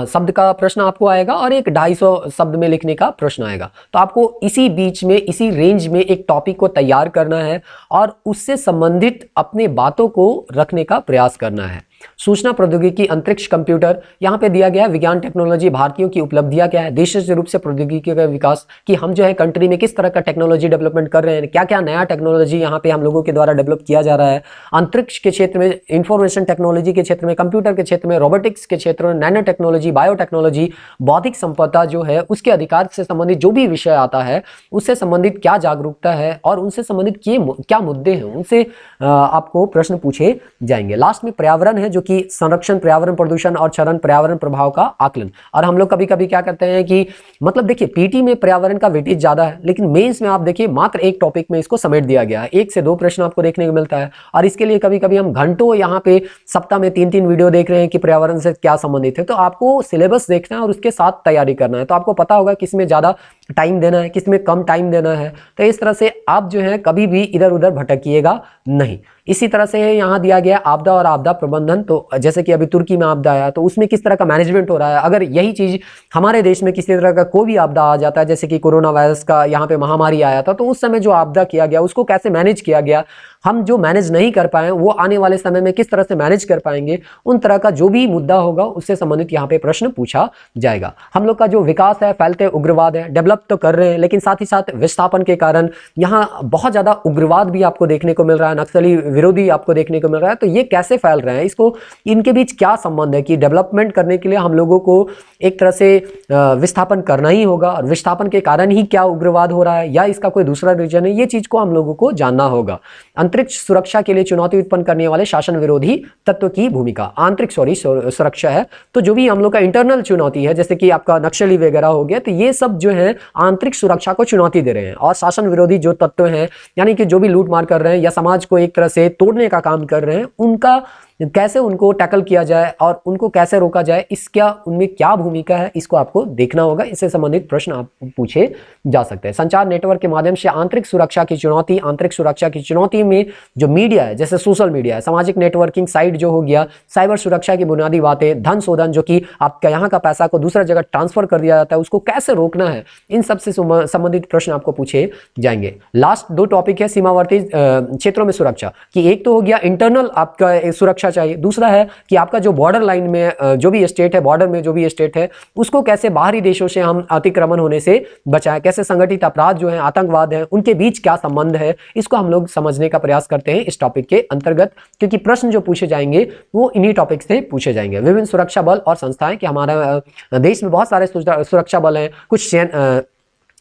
शब्द का प्रश्न आपको आएगा और एक 250 शब्द में लिखने का प्रश्न आएगा। तो आपको इसी बीच में, इसी रेंज में एक टॉपिक को तैयार करना है और उससे संबंधित अपने बातों को रखने का प्रयास करना है। सूचना प्रौद्योगिकी, अंतरिक्ष, कंप्यूटर, यहाँ पे दिया गया विज्ञान टेक्नोलॉजी, भारतीयों की उपलब्धियां क्या है, देशीय रूप से प्रौद्योगिकी का विकास, कि हम जो है कंट्री में किस तरह का टेक्नोलॉजी डेवलपमेंट कर रहे हैं, क्या क्या नया टेक्नोलॉजी यहाँ पे हम लोगों के द्वारा डेवलप किया जा रहा है। अंतरिक्ष के क्षेत्र में, इंफॉर्मेशन टेक्नोलॉजी के क्षेत्र में, कंप्यूटर के क्षेत्र में, रोबोटिक्स के क्षेत्र में, नैनो टेक्नोलॉजी, बायोटेक्नोलॉजी, बौद्धिक संपदा जो है उसके अधिकार से संबंधित जो भी विषय आता है उससे संबंधित क्या जागरूकता है और उनसे संबंधित क्या मुद्दे हैं, उनसे आपको प्रश्न पूछे जाएंगे। लास्ट में पर्यावरण है, जो कि संरक्षण, पर्यावरण प्रदूषण और क्षरण, पर्यावरण प्रभाव का आकलन। और हम लोग कभी कभी क्या करते हैं कि मतलब देखिए पीटी में पर्यावरण का वेटेज ज्यादा है, लेकिन मेंस में आप देखिए मात्र एक टॉपिक में इसको समेट दिया गया है, 1 से 2 प्रश्न आपको देखने को मिलता है। और इसके लिए कभी कभी हम घंटों यहाँ पे सप्ताह में 3-3 वीडियो देख रहे हैं कि पर्यावरण से क्या संबंधित है। तो आपको सिलेबस देखना है और उसके साथ तैयारी करना है। तो आपको पता होगा कि इसमें ज्यादा टाइम देना है, किस में कम टाइम देना है। तो इस तरह से आप जो है कभी भी इधर उधर भटकिएगा नहीं। इसी तरह से यहाँ दिया गया आपदा और आपदा प्रबंधन। तो जैसे कि अभी तुर्की में आपदा आया, तो उसमें किस तरह का मैनेजमेंट हो रहा है। अगर यही चीज़ हमारे देश में किसी तरह का कोई भी आपदा आ जाता है, जैसे कि कोरोना वायरस का यहाँ पे महामारी आया था, तो उस समय जो आपदा किया गया उसको कैसे मैनेज किया गया, हम जो मैनेज नहीं कर पाए वो आने वाले समय में किस तरह से मैनेज कर पाएंगे, उन तरह का जो भी मुद्दा होगा उससे संबंधित यहाँ पे प्रश्न पूछा जाएगा। हम लोग का जो विकास है, फैलते उग्रवाद है, डेवलप तो कर रहे हैं लेकिन साथ ही साथ विस्थापन के कारण यहाँ बहुत ज़्यादा उग्रवाद भी आपको देखने को मिल रहा है, नक्सली विरोधी आपको देखने को मिल रहा है। तो ये कैसे फैल रहे हैं, इसको इनके बीच क्या संबंध है कि डेवलपमेंट करने के लिए हम लोगों को एक तरह से विस्थापन करना ही होगा, और विस्थापन के कारण ही क्या उग्रवाद हो रहा है या इसका कोई दूसरा रीजन है, ये चीज़ को हम लोगों को जानना होगा। अंतरिक्ष सुरक्षा के लिए चुनौती उत्पन्न करने वाले शासन विरोधी तत्व की भूमिका। आंतरिक सुरक्षा है, तो जो भी हम लोग का इंटरनल चुनौती है, जैसे कि आपका नक्सली वगैरह हो गया, तो ये सब जो है आंतरिक सुरक्षा को चुनौती दे रहे हैं। और शासन विरोधी जो तत्व हैं, यानी कि जो भी लूट मार कर रहे हैं या समाज को एक तरह से तोड़ने का काम कर रहे हैं, उनका कैसे उनको टैकल किया जाए और उनको कैसे रोका जाए, इसका उनमें क्या भूमिका है, इसको आपको देखना होगा। इससे संबंधित प्रश्न आप पूछे जा सकते हैं। संचार नेटवर्क के माध्यम से आंतरिक सुरक्षा की चुनौती। आंतरिक सुरक्षा की चुनौती में जो मीडिया है, जैसे सोशल मीडिया है, सामाजिक नेटवर्किंग साइट जो हो गया, साइबर सुरक्षा की बुनियादी बातें, धन शोधन, जो कि आपका यहाँ का पैसा को दूसरा जगह ट्रांसफर कर दिया जाता है, उसको कैसे रोकना है, इन सबसे संबंधित प्रश्न आपको पूछे जाएंगे। लास्ट 2 टॉपिक है सीमावर्ती क्षेत्रों में सुरक्षा की। एक तो हो गया इंटरनल आपका सुरक्षा चाहिए, दूसरा है कि आपका जो बॉर्डर लाइन में जो भी स्टेट है, बॉर्डर में जो भी स्टेट है, उसको कैसे बाहरी देशों से हम अतिक्रमण होने से बचाएं, कैसे संगठित अपराध जो है, आतंकवाद है, उनके बीच क्या संबंध है, इसको हम लोग समझने का प्रयास करते हैं इस टॉपिक के अंतर्गत, क्योंकि प्रश्न जो पूछे जाएंगे वो इन्हीं टॉपिक से पूछे जाएंगे। विभिन्न सुरक्षा बल और संस्थाएं, कि हमारा देश में बहुत सारे सुरक्षा बल हैं, कुछ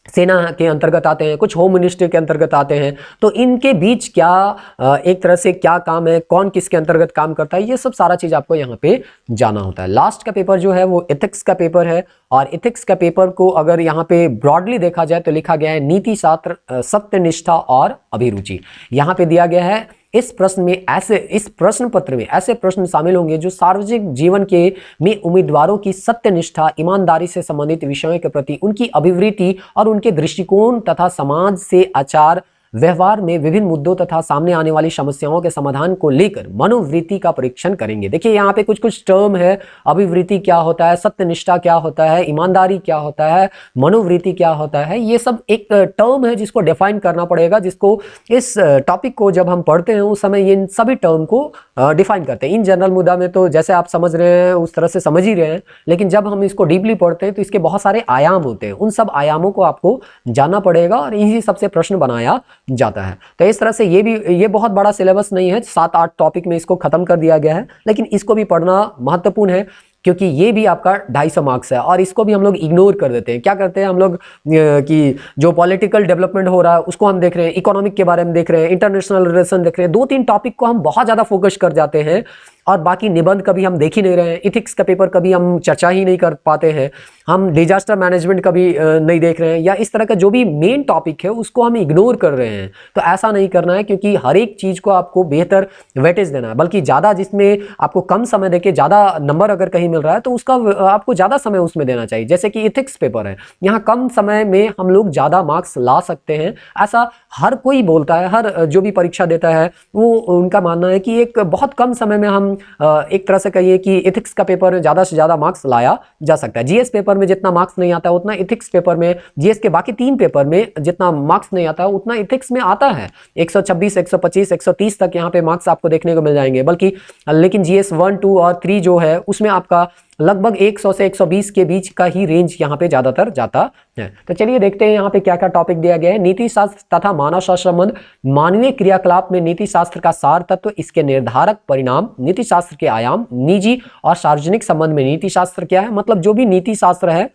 सेना के अंतर्गत आते हैं, कुछ होम मिनिस्ट्री के अंतर्गत आते हैं, तो इनके बीच क्या एक तरह से क्या काम है, कौन किसके अंतर्गत काम करता है, ये सब सारा चीज़ आपको यहाँ पे जाना होता है। लास्ट का पेपर जो है वो एथिक्स का पेपर है, और एथिक्स का पेपर को अगर यहाँ पे ब्रॉडली देखा जाए तो लिखा गया है नीति शास्त्र, सत्यनिष्ठा और अभिरुचि। यहाँ पे दिया गया है इस प्रश्न पत्र में ऐसे प्रश्न शामिल होंगे जो सार्वजनिक जीवन के में उम्मीदवारों की सत्यनिष्ठा, ईमानदारी से संबंधित विषयों के प्रति उनकी अभिवृत्ति और उनके दृष्टिकोण तथा समाज से आचार व्यवहार में विभिन्न मुद्दों तथा सामने आने वाली समस्याओं के समाधान को लेकर मनोवृत्ति का परीक्षण करेंगे। देखिए यहाँ पे कुछ कुछ टर्म है, अभिवृत्ति क्या होता है, सत्यनिष्ठा क्या होता है, ईमानदारी क्या होता है, मनोवृत्ति क्या होता है, ये सब एक टर्म है जिसको डिफाइन करना पड़ेगा, जिसको इस टॉपिक को जब हम पढ़ते हैं उस समय इन सभी टर्म को डिफाइन करते हैं। इन जनरल मुद्दा में तो जैसे आप समझ रहे हैं उस तरह से समझ ही रहे हैं, लेकिन जब हम इसको डीपली पढ़ते हैं तो इसके बहुत सारे आयाम होते हैं, उन सब आयामों को आपको जानना पड़ेगा और इसी सबसे प्रश्न बनाया जाता है। तो इस तरह से ये बहुत बड़ा सिलेबस नहीं है, 7-8 टॉपिक में इसको खत्म कर दिया गया है, लेकिन इसको भी पढ़ना महत्वपूर्ण है क्योंकि ये भी आपका 250 मार्क्स है और इसको भी हम लोग इग्नोर कर देते हैं। क्या करते हैं हम लोग कि जो पॉलिटिकल डेवलपमेंट हो रहा है उसको हम देख रहे हैं, इकोनॉमिक के बारे में देख रहे हैं, इंटरनेशनल रिलेशन देख रहे हैं, 2-3 टॉपिक को हम बहुत ज़्यादा फोकस कर जाते हैं और बाकी निबंध कभी हम देख ही नहीं रहे हैं, इथिक्स का पेपर कभी हम चर्चा ही नहीं कर पाते हैं, हम डिजास्टर मैनेजमेंट कभी नहीं देख रहे हैं, या इस तरह का जो भी मेन टॉपिक है उसको हम इग्नोर कर रहे हैं। तो ऐसा नहीं करना है क्योंकि हर एक चीज़ को आपको बेहतर वेटेज देना है, बल्कि ज़्यादा जिसमें आपको कम समय देके ज़्यादा नंबर अगर कहीं मिल रहा है तो उसका आपको ज़्यादा समय उसमें देना चाहिए। जैसे कि इथिक्स पेपर है, यहाँ कम समय में हम लोग ज़्यादा मार्क्स ला सकते हैं, ऐसा हर कोई बोलता है, हर जो भी परीक्षा देता है वो उनका मानना है कि एक बहुत कम समय में हम एक तरह से कहिए कि इथिक्स का पेपर में ज़्यादा से ज़्यादा मार्क्स लाया जा सकता है। जीएस पेपर में जितना मार्क्स नहीं आता उतना इथिक्स पेपर में, जीएस के बाकी 3 पेपर में जितना मार्क्स नहीं आता उतना इथिक्स में आता है। 126, 125, 130 तक यहाँ पे मार्क्स आपको देखने को मिल जाएंगे, बल्कि लेकिन जीएस 1, 2 और 3 जो है उसमें आपका लगभग 100 से 120 के बीच का ही रेंज यहाँ पे ज्यादातर जाता है। तो चलिए देखते हैं यहाँ पे क्या क्या टॉपिक दिया गया है। नीति शास्त्र तथा मानव शास्त्र संबंध, मानवीय क्रियाकलाप में नीति शास्त्र का सार तत्व, इसके निर्धारक परिणाम, नीति शास्त्र के आयाम, निजी और सार्वजनिक संबंध में नीति शास्त्र क्या है, मतलब जो भी नीति शास्त्र है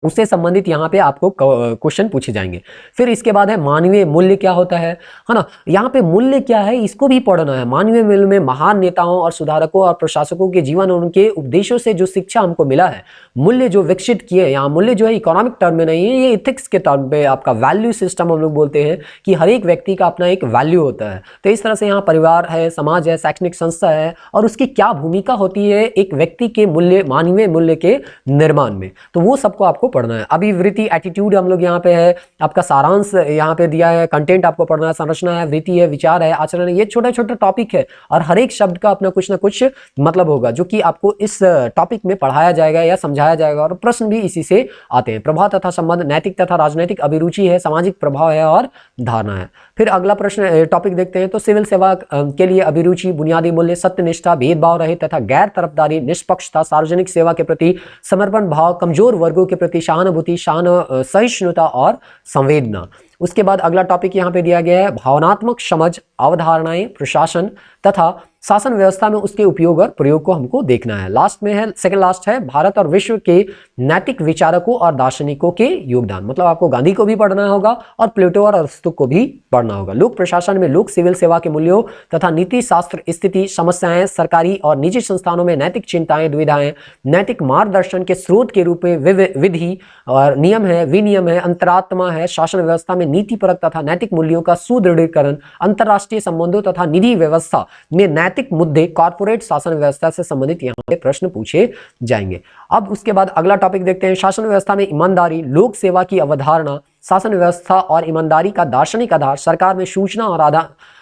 उससे संबंधित यहाँ पे आपको क्वेश्चन पूछे जाएंगे। फिर इसके बाद है मानवीय मूल्य क्या होता है ना, यहाँ पे मूल्य क्या है इसको भी पढ़ना है। मानवीय मूल्य में महान नेताओं और सुधारकों और प्रशासकों के जीवन और उनके उपदेशों से जो शिक्षा हमको मिला है, मूल्य जो विकसित किए, यहाँ मूल्य जो है इकोनॉमिक टर्म में नहीं है, ये इथिक्स के टर्म पे आपका वैल्यू सिस्टम हम लोग बोलते हैं कि हर एक व्यक्ति का अपना एक वैल्यू होता है। तो इस तरह से यहाँ परिवार है, समाज है, शैक्षणिक संस्था है और उसकी क्या भूमिका होती है एक व्यक्ति के मूल्य, मानवीय मूल्य के निर्माण में, तो वो सबको आपको आपको पढ़ना है। अभिवृत्ति एटीट्यूड हम लोग यहाँ पे है, आपका सारांश यहाँ पे दिया है, कंटेंट आपको पढ़ना है, संरचना है, वृत्ति है, विचार है, आचरण है। ये छोटा छोटा टॉपिक है और हर एक शब्द का अपना कुछ ना कुछ मतलब होगा जो कि आपको इस टॉपिक में पढ़ाया जाएगा या समझाया जाएगा और प्रश्न भी इसी से आते हैं। प्रभाव तथा संबंध, नैतिक तथा राजनैतिक, अभिरुचि है, सामाजिक प्रभाव है और धारणा है। फिर अगला प्रश्न टॉपिक देखते हैं। तो सिविल सेवा के लिए अभिरुचि, बुनियादी मूल्य, सत्यनिष्ठा, भेदभाव रहित तथा गैर तरफदारी, निष्पक्षता, सार्वजनिक सेवा के प्रति समर्पण भाव, कमजोर वर्गों के प्रति सहानुभूति, सहिष्णुता और संवेदना। उसके बाद अगला टॉपिक यहाँ पे दिया गया है भावनात्मक समझ, अवधारणाएं, प्रशासन तथा शासन व्यवस्था में उसके उपयोग और प्रयोग को हमको देखना है। लास्ट में है, सेकंड लास्ट है, भारत और विश्व के नैतिक विचारकों और दार्शनिकों के योगदान। मतलब आपको गांधी को भी पढ़ना होगा और प्लेटो और अरस्तु को भी पढ़ना होगा। लोक प्रशासन में लोक सिविल सेवा के मूल्यों तथा नीति शास्त्र, स्थिति, समस्याएं, सरकारी और निजी संस्थानों में नैतिक चिंताएं, दुविधाएं, नैतिक मार्गदर्शन के स्रोत के रूप में विधि और नियम है, विनियम है, अंतरात्मा है, शासन व्यवस्था में नीतिपरक तथा नैतिक मूल्यों का सुदृढ़ीकरण, अंतरराष्ट्रीय संबंधों तथा निधि व्यवस्था में नैतिक मुद्दे, कॉर्पोरेट शासन व्यवस्था से संबंधित यहाँ पे प्रश्न पूछे जाएंगे। अब उसके बाद अगला टॉपिक देखते हैं, शासन व्यवस्था में ईमानदारी, लोक सेवा की अवधारणा, शासन व्यवस्था और ईमानदारी का दार्शनिक आधार, सरकार में सूचना और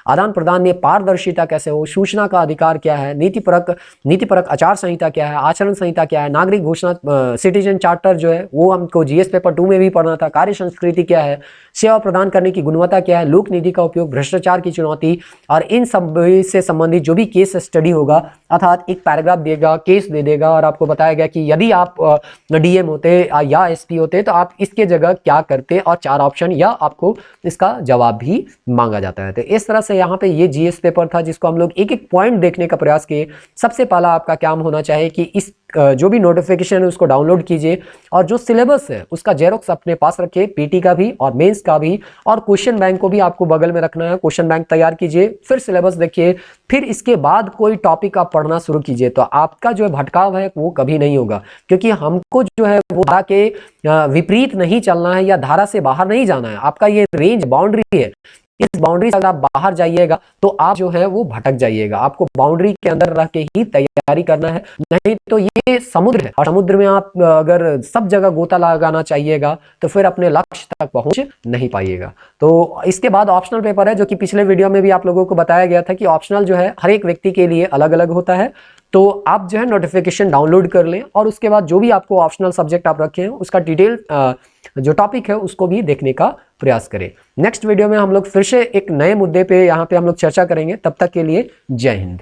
आदान प्रदान में पारदर्शिता कैसे हो, सूचना का अधिकार क्या है, नीतिपरक आचार संहिता क्या है, आचरण संहिता क्या है, नागरिक घोषणा सिटीजन चार्टर जो है वो हमको जीएस पेपर 2 में भी पढ़ना था, कार्य संस्कृति क्या है, सेवा प्रदान करने की गुणवत्ता क्या है, लोक निधि का उपयोग, भ्रष्टाचार की चुनौती और इन सब से संबंधित जो भी केस स्टडी होगा, अर्थात एक पैराग्राफ देगा, केस दे देगा और आपको बताएगा कि यदि आप डीएम होते या एसपी होते तो आप इसके जगह क्या करते और 4 ऑप्शन या आपको इसका जवाब भी मांगा जाता है। तो इस तरह से यहाँ पे ये जीएस पेपर था जिसको हम लोग एक एक पॉइंट देखने का प्रयास किए। सबसे पहला आपका काम होना चाहिए कि इस जो भी नोटिफिकेशन है उसको डाउनलोड कीजिए और जो सिलेबस है उसका जेरोक्स अपने पास रखिए, पीटी का भी और मेंस का भी, और क्वेश्चन बैंक को भी आपको बगल में रखना है। क्वेश्चन बैंक तैयार कीजिए, फिर सिलेबस देखिए, फिर इसके बाद कोई टॉपिक आप पढ़ना शुरू कीजिए। तो आपका जो है भटकाव है वो कभी नहीं होगा, क्योंकि हमको जो है वो धारा के विपरीत नहीं चलना है या धारा से बाहर नहीं जाना है। आपका ये रेंज बाउंड्री है, इस बाउंड्री से अगर आप बाहर जाइएगा तो आप जो है वो भटक जाइएगा। आपको बाउंड्री के अंदर रह के ही तैयारी करना है, नहीं तो ये समुद्र है और समुद्र में आप अगर सब जगह गोता लगाना चाहिएगा तो फिर अपने लक्ष्य तक पहुंच नहीं पाइएगा। तो इसके बाद ऑप्शनल पेपर है, जो कि पिछले वीडियो में भी आप लोगों को बताया गया था कि ऑप्शनल जो है हर एक व्यक्ति के लिए अलग अलग होता है। तो आप जो है नोटिफिकेशन डाउनलोड कर लें और उसके बाद जो भी आपको ऑप्शनल सब्जेक्ट आप रखे हैं उसका डिटेल जो टॉपिक है उसको भी देखने का प्रयास करें। नेक्स्ट वीडियो में हम लोग फिर से एक नए मुद्दे पे यहाँ पे हम लोग चर्चा करेंगे। तब तक के लिए जय हिंद।